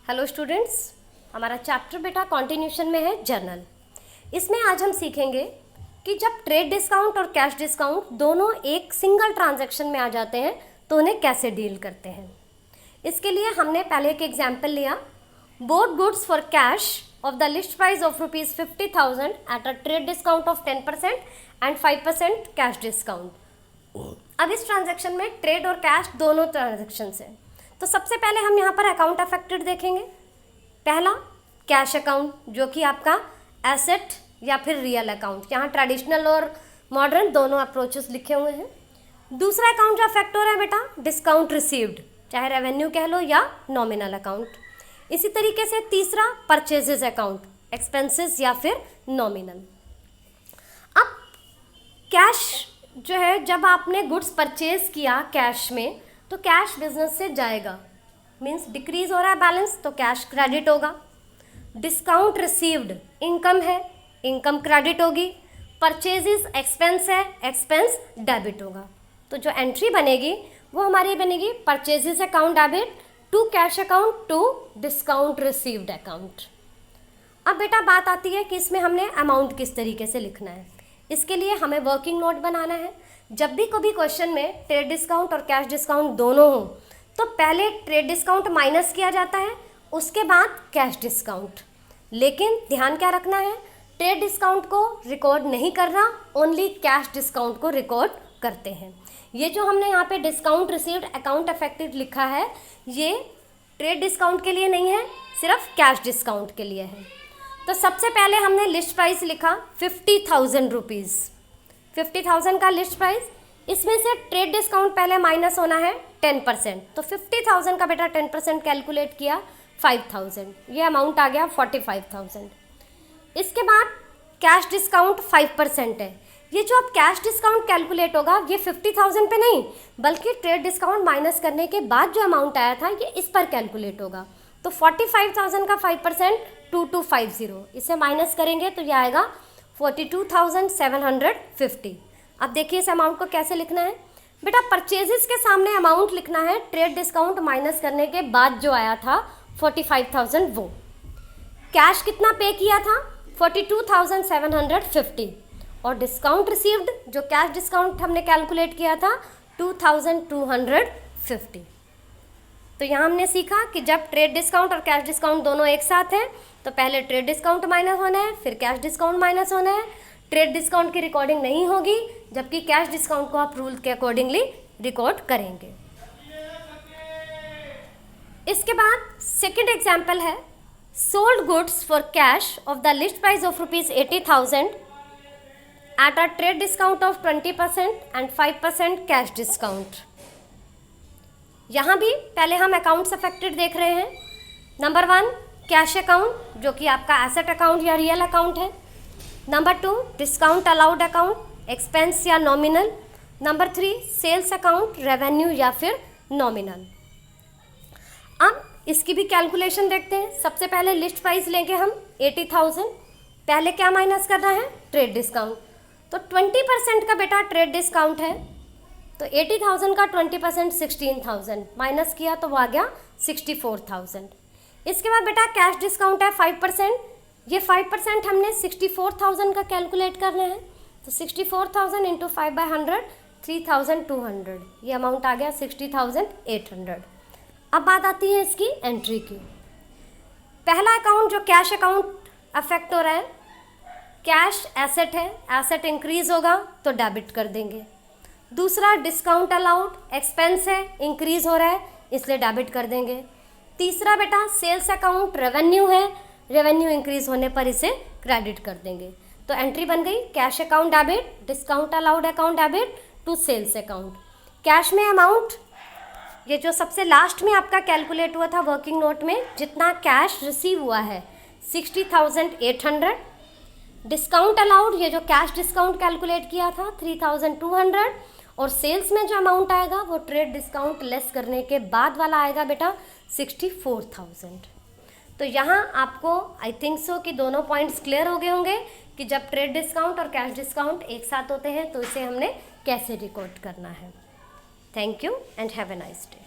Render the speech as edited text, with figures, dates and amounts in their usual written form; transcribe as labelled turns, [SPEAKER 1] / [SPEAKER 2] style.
[SPEAKER 1] Hello students, हमारा chapter बेटा continuation में है जर्नल। इसमें आज हम सीखेंगे कि जब ट्रेड डिस्काउंट और कैश डिस्काउंट दोनों एक सिंगल ट्रांजैक्शन में आ जाते हैं तो उन्हें कैसे डील करते हैं। इसके लिए हमने पहले एक एग्जाम्पल लिया, both goods for cash of the list price of ₹50,000 at a trade discount of 10% and 5% cash discount. अब इस ट्रांजैक्शन में ट्रेड और कैश दोनों ट्रांजैक्शन है, तो सबसे पहले हम यहाँ पर अकाउंट अफेक्टेड देखेंगे। पहला कैश अकाउंट, जो कि आपका एसेट या फिर रियल अकाउंट, यहाँ ट्रेडिशनल और मॉडर्न दोनों अप्रोचेस लिखे हुए हैं। दूसरा अकाउंट जो अफेक्ट हो रहा है बेटा डिस्काउंट रिसीव्ड, चाहे रेवेन्यू कह लो या नॉमिनल अकाउंट। इसी तरीके से तीसरा परचेजेस अकाउंट, एक्सपेंसेस या फिर नॉमिनल। अब कैश जो है, जब आपने गुड्स परचेज किया कैश में तो कैश बिजनेस से जाएगा, मीन्स डिक्रीज हो रहा है बैलेंस तो कैश क्रेडिट होगा। डिस्काउंट रिसीव्ड इनकम है, इनकम क्रेडिट होगी। परचेजेस एक्सपेंस है, एक्सपेंस डेबिट होगा। तो जो एंट्री बनेगी वो हमारी बनेगी purchases account debit to cash account to discount received account. अब बेटा बात आती है कि इसमें हमने अमाउंट किस तरीके से लिखना है। इसके लिए हमें वर्किंग नोट बनाना है। जब भी कभी क्वेश्चन में ट्रेड डिस्काउंट और कैश डिस्काउंट दोनों हो तो पहले ट्रेड डिस्काउंट माइनस किया जाता है, उसके बाद कैश डिस्काउंट। लेकिन ध्यान क्या रखना है, ट्रेड डिस्काउंट को रिकॉर्ड नहीं करना, ओनली कैश डिस्काउंट को रिकॉर्ड करते हैं। ये जो हमने यहाँ पे डिस्काउंट रिसीव्ड अकाउंट अफेक्टेड लिखा है, ये ट्रेड डिस्काउंट के लिए नहीं है, सिर्फ कैश डिस्काउंट के लिए है। तो सबसे पहले हमने लिस्ट प्राइस लिखा 50,000 रुपीज़, 50,000 का लिस्ट प्राइस। इसमें से ट्रेड डिस्काउंट पहले माइनस होना है 10%, तो 50,000 का बेटा 10% कैलकुलेट किया 5,000, ये अमाउंट आ गया 45,000। इसके बाद कैश डिस्काउंट 5% है। ये जो अब कैश डिस्काउंट कैलकुलेट होगा ये 50,000 पे नहीं, बल्कि ट्रेड डिस्काउंट माइनस करने के बाद जो अमाउंट आया था ये इस पर कैलकुलेट होगा। तो 45,000 का 5% 2250, इसे माइनस करेंगे तो ये आएगा 42,750। अब देखिए इस अमाउंट को कैसे लिखना है बेटा, परचेजेस के सामने अमाउंट लिखना है, ट्रेड डिस्काउंट माइनस करने के बाद जो आया था 45,000 वो। कैश कितना पे किया था 42,750, और डिस्काउंट रिसीव्ड जो कैश डिस्काउंट हमने कैलकुलेट किया था 2,250। तो यहाँ हमने सीखा कि जब ट्रेड डिस्काउंट और कैश डिस्काउंट दोनों एक साथ हैं तो पहले ट्रेड डिस्काउंट माइनस होना है, फिर कैश डिस्काउंट माइनस होना है। ट्रेड डिस्काउंट की रिकॉर्डिंग नहीं होगी, जबकि कैश डिस्काउंट को आप रूल के अकॉर्डिंगली रिकॉर्ड करेंगे। इसके बाद सेकंड एग्जांपल है, sold goods for cash of the list price of ₹80,000 at a trade discount of 20% and 5% cash discount. यहाँ भी पहले हम अकाउंट्स अफेक्टेड देख रहे हैं। नंबर 1 कैश अकाउंट, जो कि आपका एसेट अकाउंट या रियल अकाउंट है। Number 2 discount allowed account, expense या nominal. Number 3 sales account, revenue या फिर नॉमिनल। अब इसकी भी कैलकुलेशन देखते हैं। सबसे पहले लिस्ट प्राइस लेंगे हम 80,000, पहले क्या माइनस करना है ट्रेड डिस्काउंट। तो 20% का बेटा ट्रेड डिस्काउंट है, तो 80,000 का 20% 16,000 माइनस किया तो वो आ गया 64,000। इसके बाद बेटा कैश डिस्काउंट है 5%, ये 5% हमने 64,000 का कैलकुलेट करना है। तो 64,000 इंटू 5/100 3,200, ये अमाउंट आ गया 60,800। अब बात आती है इसकी एंट्री की। पहला अकाउंट जो कैश अकाउंट अफेक्ट हो रहा है, कैश एसेट है, एसेट इंक्रीज होगा तो डेबिट कर देंगे। दूसरा डिस्काउंट अलाउड, एक्सपेंस है, इंक्रीज हो रहा है इसलिए डेबिट कर देंगे। तीसरा बेटा सेल्स अकाउंट, रेवेन्यू है, रेवेन्यू इंक्रीज होने पर इसे क्रेडिट कर देंगे। तो एंट्री बन गई cash account debit, discount allowed account debit to sales account. Cash में अमाउंट, ये जो सबसे लास्ट में आपका कैलकुलेट हुआ था वर्किंग नोट में, जितना कैश रिसीव हुआ है 60,800। डिस्काउंट अलाउड, ये जो कैश डिस्काउंट कैलकुलेट किया था 3,200, और सेल्स में जो अमाउंट आएगा वो ट्रेड डिस्काउंट लेस करने के बाद वाला आएगा बेटा 64,000। तो यहाँ आपको आई थिंक सो कि दोनों पॉइंट्स क्लियर हो गए होंगे कि जब ट्रेड डिस्काउंट और कैश डिस्काउंट एक साथ होते हैं तो इसे हमने कैसे रिकॉर्ड करना है। Thank you and have a nice day.